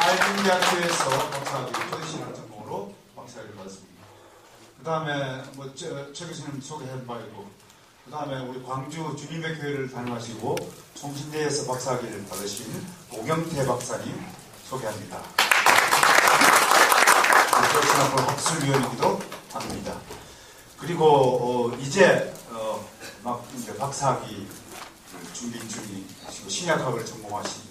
아이들대학교에서 박사학위 표시신학 전공으로 박사학위를 받았습니다. 그 다음에 최 교수님 소개해드리고, 그 다음에 우리 광주 주님의 교회를 다녀가시고 총신대에서 박사학위를 받으신 오경태 박사님 소개합니다. 표시신학부 학술위원이기도 합니다. 그리고 이제 박사학위 준비 중이시고 신약학을 전공하신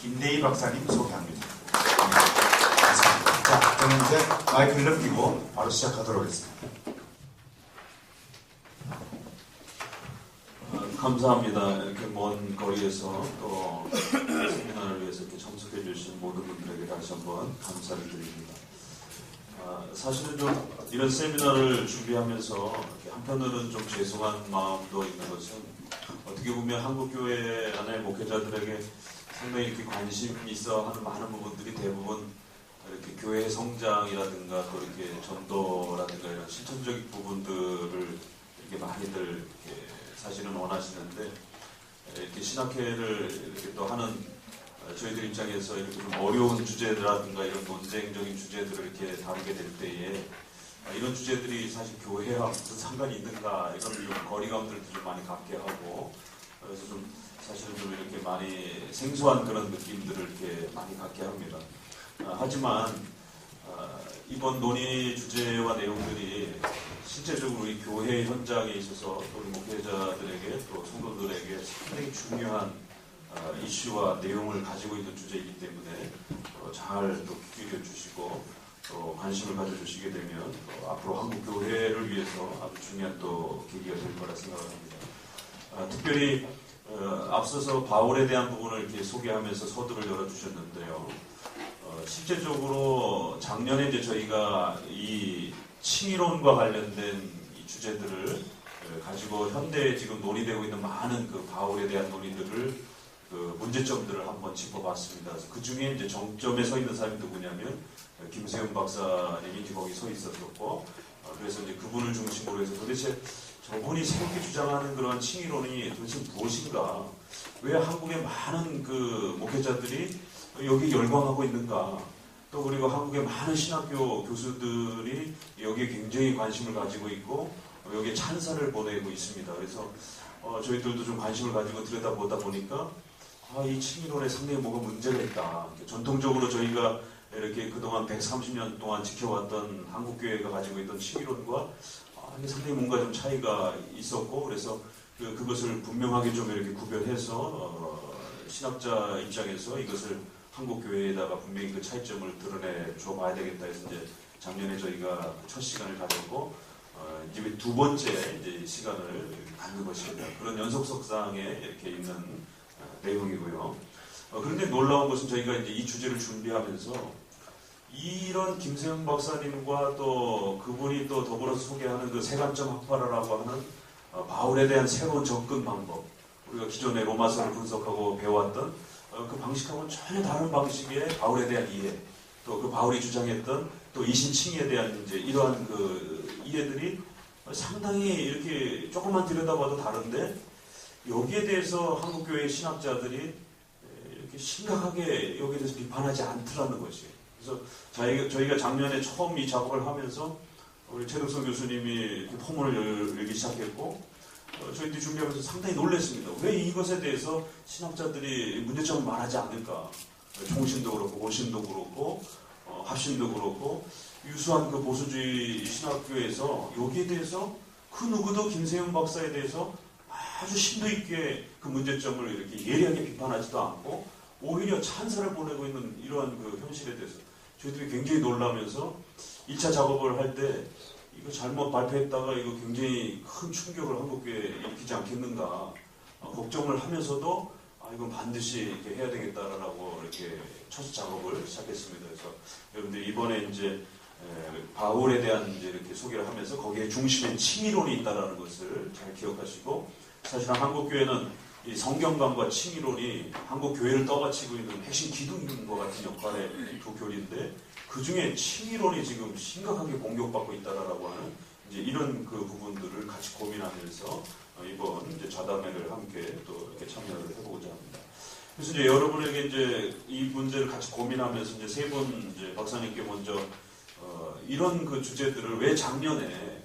김대희 박사님 소개합니다. 감사합니다. 자, 저는 이제 마이크를 넘기고 바로 시작하도록 하겠습니다. 감사합니다. 이렇게 먼 거리에서 또 세미나를 위해서 이렇게 참석해 주신 모든 분들에게 다시 한번 감사를 드립니다. 사실은 좀 이런 세미나를 준비하면서 한편으로는 좀 죄송한 마음도 있는 것은, 어떻게 보면 한국교회 안의 목회자들에게 상당히 이렇게 관심이 있어 하는 많은 부분들이 대부분 이렇게 교회의 성장이라든가 또 이렇게 전도라든가 이런 실천적인 부분들을 이렇게 많이들 이렇게 사실은 원하시는데, 이렇게 신학회를 이렇게 또 하는 저희들 입장에서 이렇게 좀 어려운 주제라든가 이런 논쟁적인 주제들을 이렇게 다루게 될 때에 이런 주제들이 사실 교회와 무슨 상관이 있는가 이런 좀 거리감들도 좀 많이 갖게 하고, 그래서 좀 사실은 좀 이렇게 많이 생소한 그런 느낌들을 이렇게 많이 갖게 합니다. 하지만 이번 논의 주제와 내용들이 실제적으로 우리 교회 현장에 있어서 또 우리 목회자들에게 또 성도들에게 상당히 중요한 이슈와 내용을 가지고 있는 주제이기 때문에 잘 또 귀 기울여 주시고 또 관심을 가져주시게 되면 앞으로 한국 교회를 위해서 아주 중요한 또 계기가 될 거라 생각을 합니다. 특별히 앞서서 바울에 대한 부분을 이렇게 소개하면서 서두를 열어주셨는데요. 실제적으로 작년에 이제 저희가 이 칭의론과 관련된 이 주제들을 가지고 현대에 지금 논의되고 있는 많은 그 바울에 대한 논의들을 그 문제점들을 한번 짚어봤습니다. 그래서 그 중에 이제 정점에 서 있는 사람이 누구냐면 김세윤 박사님이 이제 거기 서 있었고, 그래서 이제 그분을 중심으로 해서 도대체 저분이 새롭게 주장하는 그런 칭의론이 도대체 무엇인가? 왜 한국의 많은 그 목회자들이 여기 열광하고 있는가? 또 그리고 한국의 많은 신학교 교수들이 여기에 굉장히 관심을 가지고 있고 여기에 찬사를 보내고 있습니다. 그래서 저희들도 좀 관심을 가지고 들여다보다 보니까 이 칭의론에 상당히 뭐가 문제가 있다. 전통적으로 저희가 이렇게 그동안 130년 동안 지켜왔던 한국교회가 가지고 있던 칭의론과 이게 상당히 뭔가 좀 차이가 있었고, 그래서 그것을 분명하게 좀 이렇게 구별해서 신학자 입장에서 이것을 한국교회에다가 분명히 그 차이점을 드러내 줘 봐야 되겠다 해서 이제 작년에 저희가 첫 시간을 가졌고, 이제 두 번째 이제 시간을 갖는 것입니다. 그런 연속석상에 이렇게 있는 내용이고요. 그런데 놀라운 것은 저희가 이제 이 주제를 준비하면서 이런 김세윤 박사님과 또 그분이 또 더불어서 소개하는 그 세관점 학파라라고 하는 바울에 대한 새로운 접근 방법, 우리가 기존의 로마서를 분석하고 배워왔던 그 방식하고는 전혀 다른 방식의 바울에 대한 이해, 또 그 바울이 주장했던 또 이신칭의에 대한 이제 이러한 그 이해들이 상당히 이렇게 조금만 들여다봐도 다른데, 여기에 대해서 한국교회 신학자들이 이렇게 심각하게 여기에 대해서 비판하지 않더라는 것이에요. 그래서 저희가 작년에 처음 이 작업을 하면서 우리 최덕성 교수님이 이렇게 포문을 열기 시작했고, 저희들이 준비하면서 상당히 놀랐습니다. 왜 이것에 대해서 신학자들이 문제점을 말하지 않을까? 총신도 그렇고 고신도 그렇고 합신도 그렇고 유수한 그 보수주의 신학교에서 여기에 대해서 그 누구도 김세윤 박사에 대해서 아주 심도 있게 그 문제점을 이렇게 예리하게 비판하지도 않고 오히려 찬사를 보내고 있는 이러한 그 현실에 대해서 저희들이 굉장히 놀라면서 1차 작업을 할 때 이거 잘못 발표했다가 이거 굉장히 큰 충격을 한국교회에 일으키지 않겠는가 걱정을 하면서도 이건 반드시 이렇게 해야 되겠다라고 이렇게 첫 작업을 시작했습니다. 그래서 여러분들 이번에 이제 바울에 대한 이제 이렇게 소개를 하면서 거기에 중심에 칭의론이 있다라는 것을 잘 기억하시고, 사실 한국교회는 이 성경관과 칭의론이 한국교회를 떠받치고 있는 핵심 기둥인 것 같은 역할의 두 교리인데, 그 중에 칭의론이 지금 심각하게 공격받고 있다라고 하는 이제 이런 그 부분들을 같이 고민하면서 이번 이제 좌담회를 함께 또 이렇게 참여를 해보고자 합니다. 그래서 이제 여러분에게 이제 이 문제를 같이 고민하면서 이제 세 분 이제 박사님께 먼저 이런 그 주제들을 왜 작년에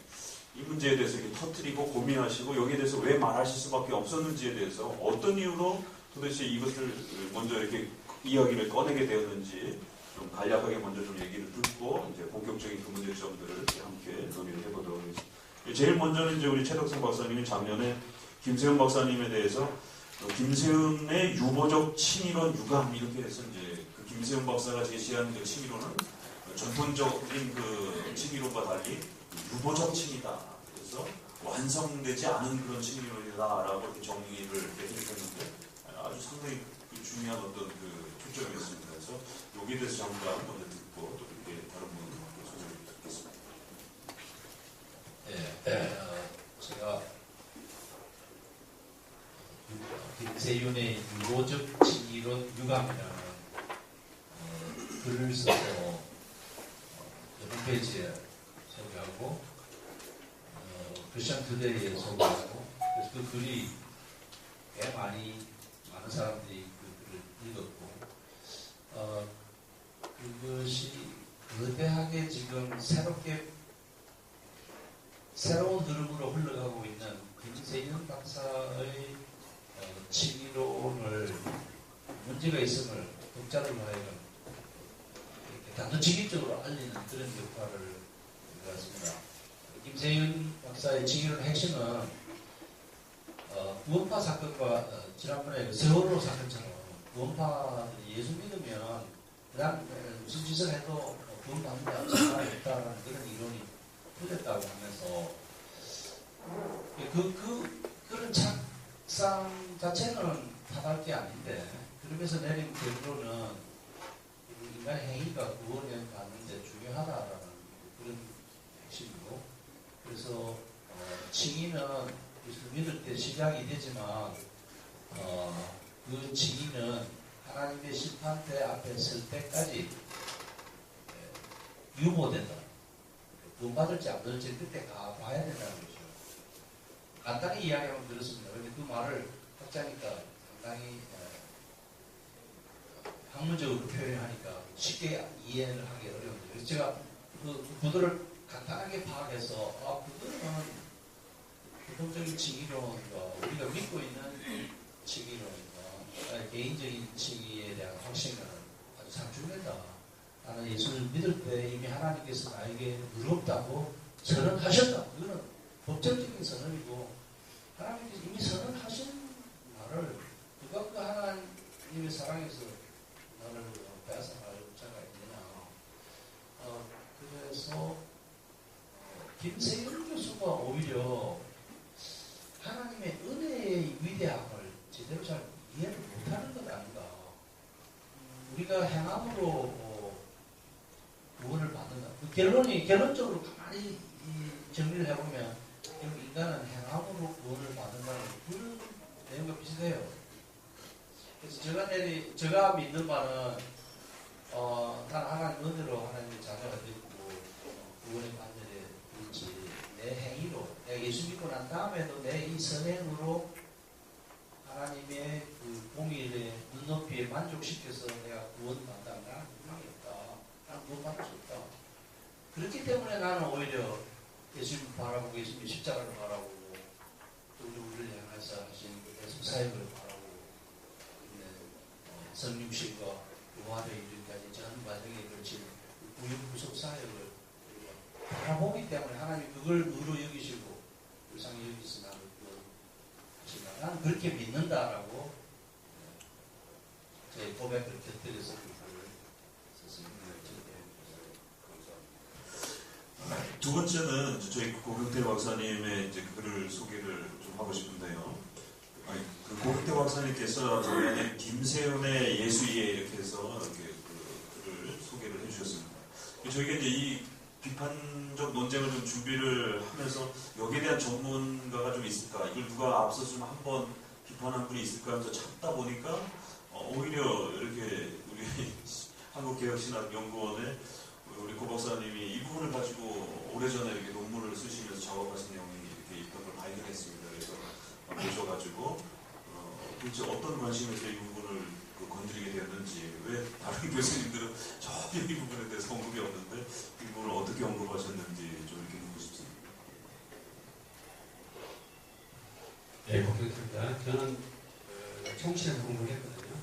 이 문제에 대해서 이렇게 터뜨리고 고민하시고 여기에 대해서 왜 말하실 수밖에 없었는지에 대해서 어떤 이유로 도대체 이것을 먼저 이렇게 이야기를 꺼내게 되었는지 좀 간략하게 먼저 좀 얘기를 듣고 이제 본격적인 그 문제점들을 함께 논의를 해보도록 하겠습니다. 제일 먼저는 이제 우리 최덕성 박사님이 작년에 김세훈 박사님에 대해서 김세훈의 유보적 칭의론 유감 이렇게 해서 이제 그 김세훈 박사가 제시한 그 칭의론은 전통적인 그 칭의론과 달리 유보적 칭의다. 그래서 완성되지 않은 그런 칭의론이다라고 이렇게 정리를 해드렸는데 아주 상당히 그 중요한 어떤 그 초점이었습니다. 그래서 여기에 대해서 잠깐 먼저 듣고 또 이렇게 다른 분들께 소개를 듣겠습니다. 제가 김세윤의 유보적 칭의론 유감이라는 글을 써서 홈페이지에 소개하고 크리스천 투데이에 소개하고 그래서 그 글이 꽤 많은 사람들이 그 글을 읽었고 그것이 거대하게 지금 새로운 흐름으로 흘러가고 있는 김세윤 박사의 칭의론을 문제가 있음을 독자를 하여금 단도직입적으로 알리는 그런 역할을 해왔습니다. 김세윤 박사의 칭의론의 핵심은 구원파 사건과 지난번에 그 세월호 사건처럼 구원파들이 예수 믿으면 그냥 무슨 짓을 해도 구원받는다, 상관이 없다라는 그런 이론이 풀렸다고 하면서 그런 착상 자체는 타당할 게 아닌데 그러면서 내린 결론은 인간의 행위가 구원을 받는데 중요하다라는 그런 핵심이고 그래서 칭의는 예수를 믿을 때 시작이 되지만 그 칭의는 하나님의 심판대 앞에 설 때까지 유보된다. 구원 받을지 안 받을지 그때 봐야 된다는 거죠. 간단히 이야기하면 그렇습니다. 그런데 그 말을 학자니까 상당히 학문적으로 표현하니까 쉽게 이해를 하기 어려운데 그래서 제가 그 구도를 간단하게 파악해서 그거는 기본적인 칭의론과 우리가 믿고 있는 칭의론과 개인적인 칭의에 대한 확신을 아주 상충된다. 나는 예수를 믿을 때 이미 하나님께서 나에게 의롭다고 선언하셨다. 이거는 법적인 선언이고 하나님께서 이미 선언하신 말을 누가 그 하나님의 사랑에서 너를 빼앗아갈 자가 있느냐. 그래서 김세윤 교수가 오히려 하나님의 은혜의 위대함을 제대로 잘 이해를 못하는 것 아닌가. 우리가 행함으로 구원을 받는다. 그 결론적으로 가만히 정리를 해보면 인간은 행함으로 구원을 받는다는 그런 내용과 비슷해요. 그래서 제가 믿는 바는 단 하나님 은혜로 하나님의 자녀가 되고 구원을 받는 일지 내 행위로 내가 예수 믿고 난 다음에도 내 이 선행으로 하나님의 그 공의의 눈높이에 만족시켜서 내가 구원받는다는 나는 희망이 없다. 나는 구원받을 수 없다. 그렇기 때문에 나는 오히려 예수님 바라보고 예수님 십자가를 바라보고 또 우리를 향해서 하신 예수 사역을 바라보고 성육신과 부활의 이르기까지 전 과정에 걸친 구속 사역을 바라보기 때문에 하나님 그걸 의로 여기시고 불쌍히 여기서 나를 구원하신다. 나는 그렇게 믿는다라고 저희 고백을 곁들여서 그걸 썼습니다. 두 번째는 저희 고경태 박사님의 이제 글을 소개를 좀 하고 싶은데요. 그 고경태 박사님께서 저희한테 김세윤의 예수이에 이렇게 해서 이렇게 그 글을 소개를 해주셨습니다. 저희가 이제 이 비판적 논쟁을 좀 준비를 하면서 여기에 대한 전문가가 좀 있을까, 이걸 누가 앞서 좀 한번 비판한 분이 있을까 하면서 찾다 보니까 오히려 이렇게 우리 한국개혁신학연구원의 우리 고 박사님이 이 부분을 가지고 오래전에 이렇게 논문을 쓰시면서 작업하신 내용이 이렇게 있던 걸 발견했습니다. 그래서 보셔가지고 도대체 어떤 관심에서 이 부분을 건드리게 되었는지, 왜 다른 교수님들은 전혀 이 부분에 대해서 언급이 없는데 이 부분을 어떻게 언급하셨는지 좀 이렇게 묻고 싶습니다. 네, 고맙습니다. 저는 총신에서 공부를 했거든요.